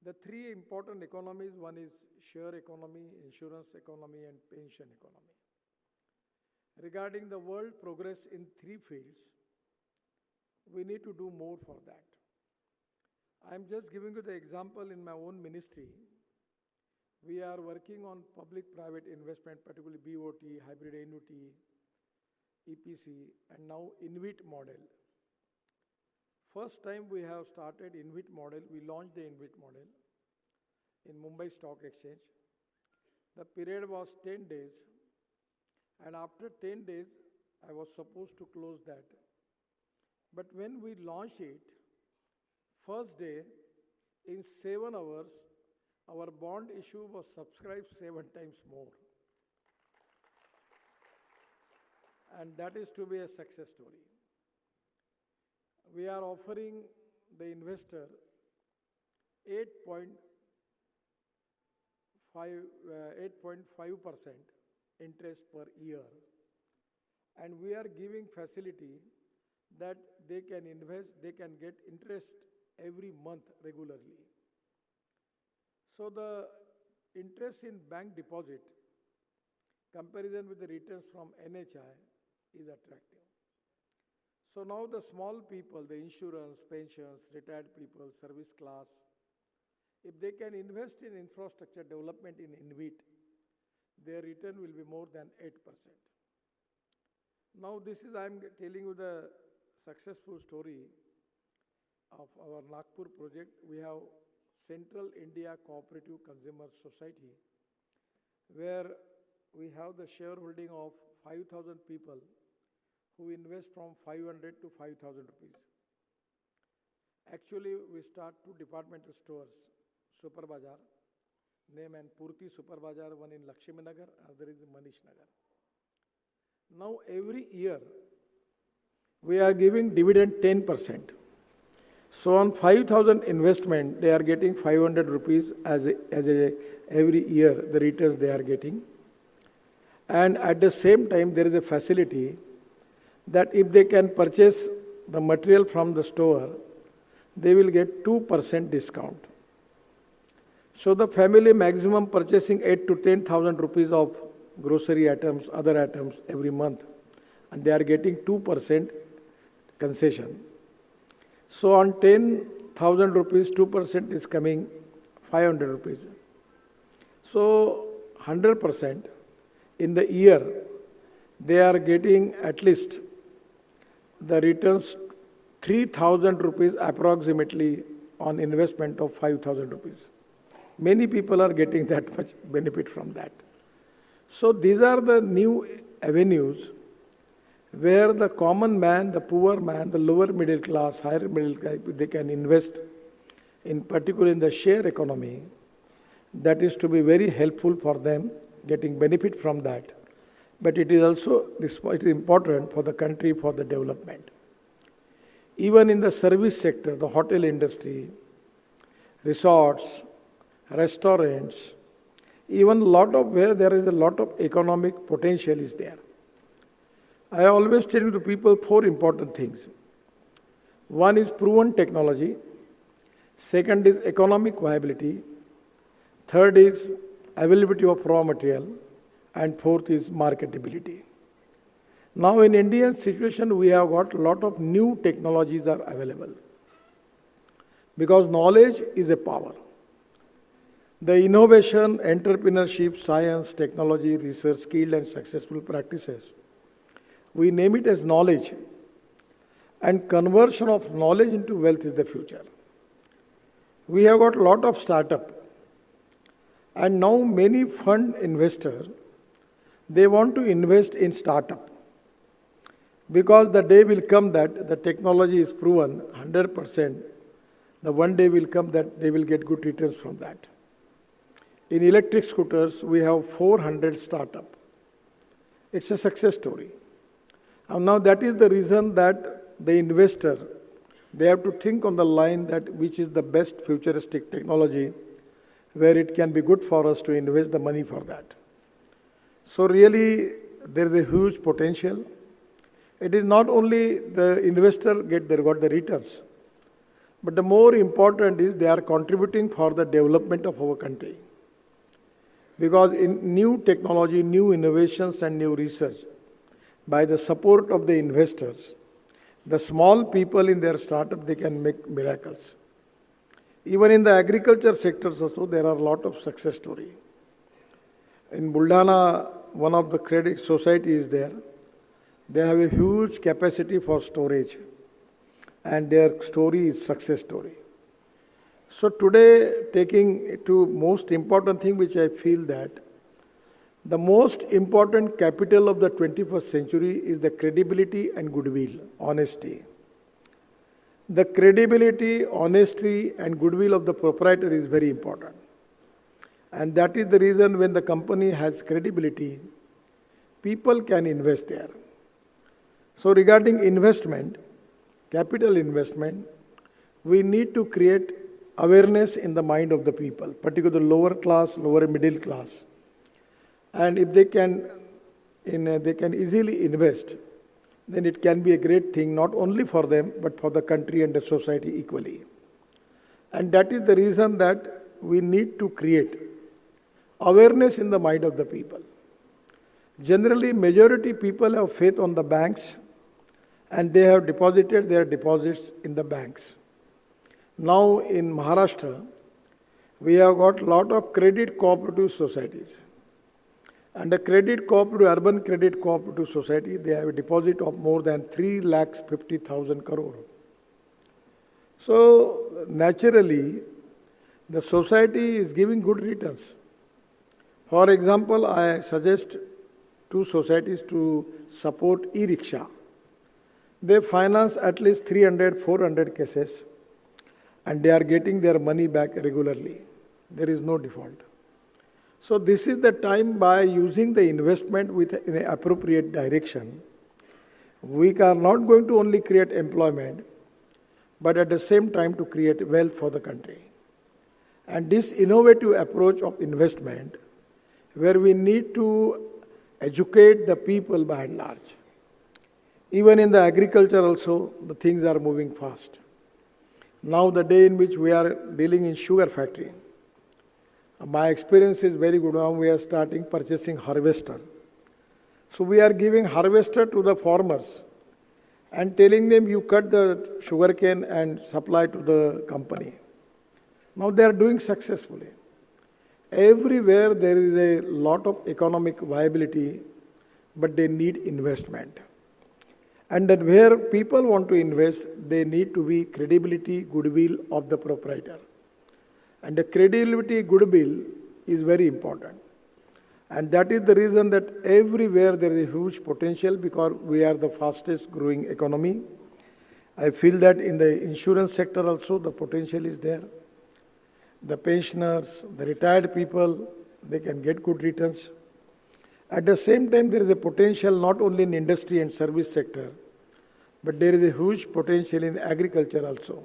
The three important economies, one is share economy, insurance economy, and pension economy. Regarding the world progress in three fields, we need to do more for that. I am just giving you the example in my own ministry. We are working on public-private investment, particularly BOT, hybrid annuity, EPC, and now INVIT model. First time we have started INVIT model, we launched the INVIT model in Mumbai Stock Exchange. The period was 10 days, and after 10 days, I was supposed to close that. But when we launched it, first day, in 7 hours, our bond issue was subscribed 7 times more. And that is to be a success story. We are offering the investor 8.5% interest per year, and we are giving facility that they can invest, they can get interest every month regularly. So the interest in bank deposit comparison with the returns from NHI is attractive. So now the small people, the insurance, pensions, retired people, service class, if they can invest in infrastructure development in INVIT, their return will be more than 8%. Now I am telling you the successful story of our Nagpur project. We have Central India Cooperative Consumer Society, where we have the shareholding of 5,000 people who invest from 500 to 5,000 rupees. Actually, we start 2 departmental stores, Super Bazaar, name and Purti Super Bazaar, one in Lakshmi Nagar, other is Manish Nagar. Now every year, we are giving dividend 10%. So on 5,000 investment, they are getting 500 rupees every year, the returns they are getting. And at the same time, there is a facility that if they can purchase the material from the store, they will get 2% discount. So the family maximum purchasing 8 to 10,000 rupees of grocery items, other items every month, and they are getting 2% concession. So on 10,000 rupees, 2% is coming 500 rupees. So 100% in the year, they are getting at least the returns 3,000 rupees approximately on investment of 5,000 rupees. Many people are getting that much benefit from that. So these are the new avenues where the common man, the poor man, the lower middle class, higher middle class, they can invest in particular in the share economy. That is to be very helpful for them, getting benefit from that. But it is also important for the country, for the development. Even in the service sector, the hotel industry, resorts, restaurants, even lot of where there is a lot of economic potential is there. I always tell to people 4 important things. One is proven technology. Second is economic viability. Third is availability of raw material. And fourth is marketability. Now in Indian situation, we have got a lot of new technologies are available. Because knowledge is a power. The innovation, entrepreneurship, science, technology, research, skilled and successful practices, we name it as knowledge. And conversion of knowledge into wealth is the future. We have got a lot of startup. And now many fund investors, they want to invest in startup. Because the day will come that the technology is proven 100%, the one day will come that they will get good returns from that. In electric scooters, we have 400 startup. It's a success story. And now that is the reason that the investor, they have to think on the line that which is the best futuristic technology where it can be good for us to invest the money for that. So really, there is a huge potential. It is not only the investor got the returns, But the more important is they are contributing for the development of our country. Because in new technology, new innovations and new research, by the support of the investors, the small people in their startup, they can make miracles. Even in the agriculture sectors also, there are a lot of success stories. In Buldana, one of the credit societies there, they have a huge capacity for storage, and their story is success story. So today, taking to most important thing which I feel that the most important capital of the 21st century is the credibility and goodwill, honesty. The credibility, honesty and goodwill of the proprietor is very important. And that is the reason when the company has credibility, people can invest there. So regarding investment, capital investment, we need to create awareness in the mind of the people, particularly the lower class, lower middle class. And if they can easily invest, then it can be a great thing, not only for them, but for the country and the society equally. And that is the reason that we need to create awareness in the mind of the people. Generally, majority people have faith on the banks, and they have deposited their deposits in the banks. Now in Maharashtra, we have got a lot of credit cooperative societies. And the urban credit cooperative society, they have a deposit of more than 3,50,000 crore. So naturally, the society is giving good returns. For example, I suggest two societies to support e-rickshaw. They finance at least 300, 400 cases, and they are getting their money back regularly. There is no default. So this is the time, by using the investment in an appropriate direction, we are not going to only create employment, but at the same time to create wealth for the country. And this innovative approach of investment, where we need to educate the people by and large. Even in the agriculture also, the things are moving fast. Now the day in which we are dealing in sugar factory, my experience is very good. Now we are starting purchasing harvester. So we are giving harvester to the farmers and telling them, you cut the sugarcane and supply to the company. Now they are doing successfully. Everywhere there is a lot of economic viability, but they need investment. And that where people want to invest, they need to be credibility, goodwill of the proprietor. And the credibility, goodwill is very important. And that is the reason that everywhere there is a huge potential, because we are the fastest growing economy. I feel that in the insurance sector also the potential is there. The pensioners, the retired people, they can get good returns. At the same time, there is a potential not only in industry and service sector, but there is a huge potential in agriculture also.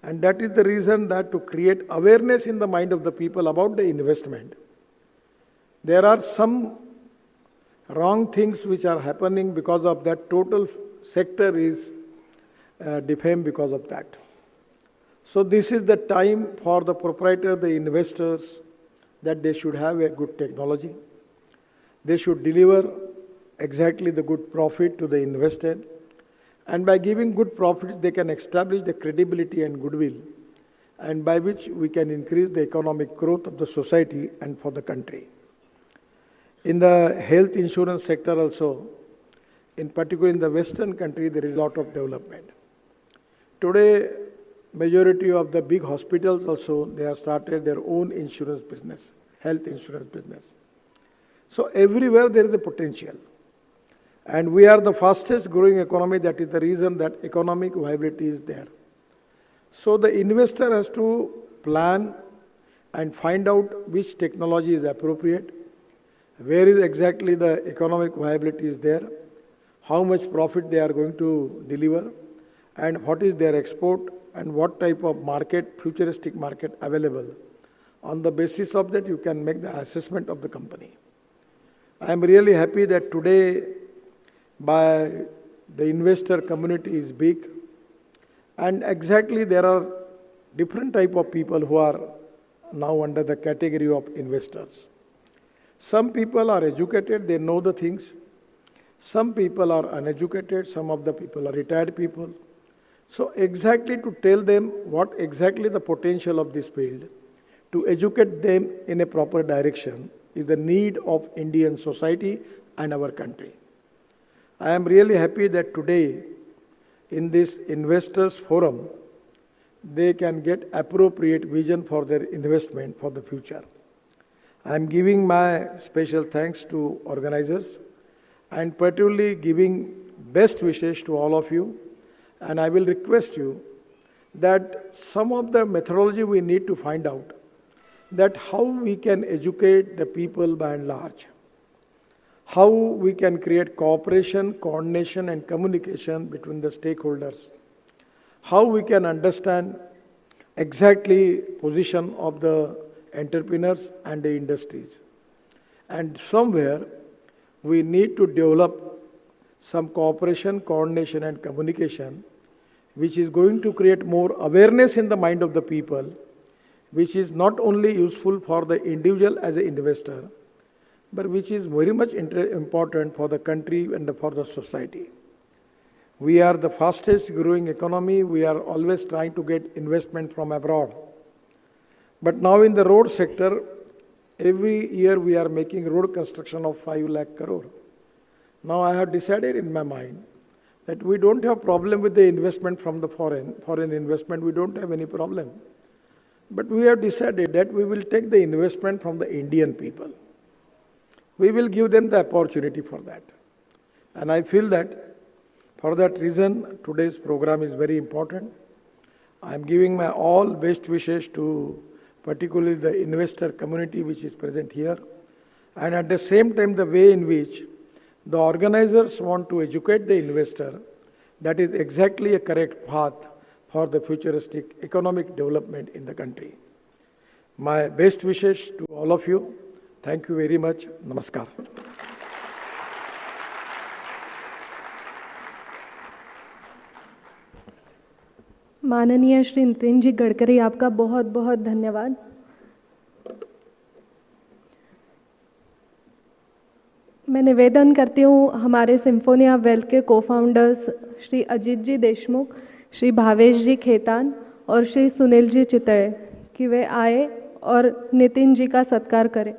And that is the reason that to create awareness in the mind of the people about the investment, there are some wrong things which are happening because of that. Total sector is defamed because of that. So this is the time for the proprietor, the investors, that they should have a good technology. They should deliver exactly the good profit to the investor. And by giving good profits, they can establish the credibility and goodwill, and by which we can increase the economic growth of the society and for the country. In the health insurance sector also, in particular in the Western country, there is a lot of development. Today, majority of the big hospitals also, they have started their own insurance business, health insurance business. So everywhere there is a potential. And we are the fastest growing economy. That is the reason that economic viability is there. So the investor has to plan and find out which technology is appropriate, where is exactly the economic viability is there, how much profit they are going to deliver, and what is their export, and what type of market, futuristic market available. On the basis of that, you can make the assessment of the company. I am really happy that today, by the investor community is big, And exactly there are different type of people who are now under the category of investors. Some people are educated, they know the things. Some people are uneducated, some of the people are retired people. So exactly to tell them what exactly the potential of this field, to educate them in a proper direction is the need of Indian society and our country. I am really happy that today in this investors forum, they can get appropriate vision for their investment for the future. I am giving my special thanks to organizers and particularly giving best wishes to all of you. And I will request you that some of the methodology we need to find out that how we can educate the people by and large, how we can create cooperation, coordination and communication between the stakeholders, how we can understand exactly position of the entrepreneurs and the industries. And somewhere we need to develop some cooperation, coordination and communication which is going to create more awareness in the mind of the people, which is not only useful for the individual as an investor, but which is very much important for the country and for the society. We are the fastest growing economy. We are always trying to get investment from abroad. But now in the road sector, every year we are making road construction of 5 lakh crore. Now I have decided in my mind that we don't have problem with the investment from the foreign investment, we don't have any problem. But we have decided that we will take the investment from the Indian people. We will give them the opportunity for that. And I feel that for that reason, today's program is very important. I am giving my all best wishes to particularly the investor community which is present here. And at the same time, the way in which the organizers want to educate the investor, that is exactly a correct path for the futuristic economic development in the country. My best wishes to all of you. Thank you very much. Namaskar. माननीय श्री नितिन जी गडकरी, आपका बहुत बहुत धन्यवाद। मैं निवेदन करती हूँ हमारे सिम्फोनिया वेल्थ के को-फाउंडर्स श्री अजीत जी देशमुख, श्री भावेश जी खेतान और श्री सुनील जी चितड़े कि वे आए और नितिन जी का सत्कार करें।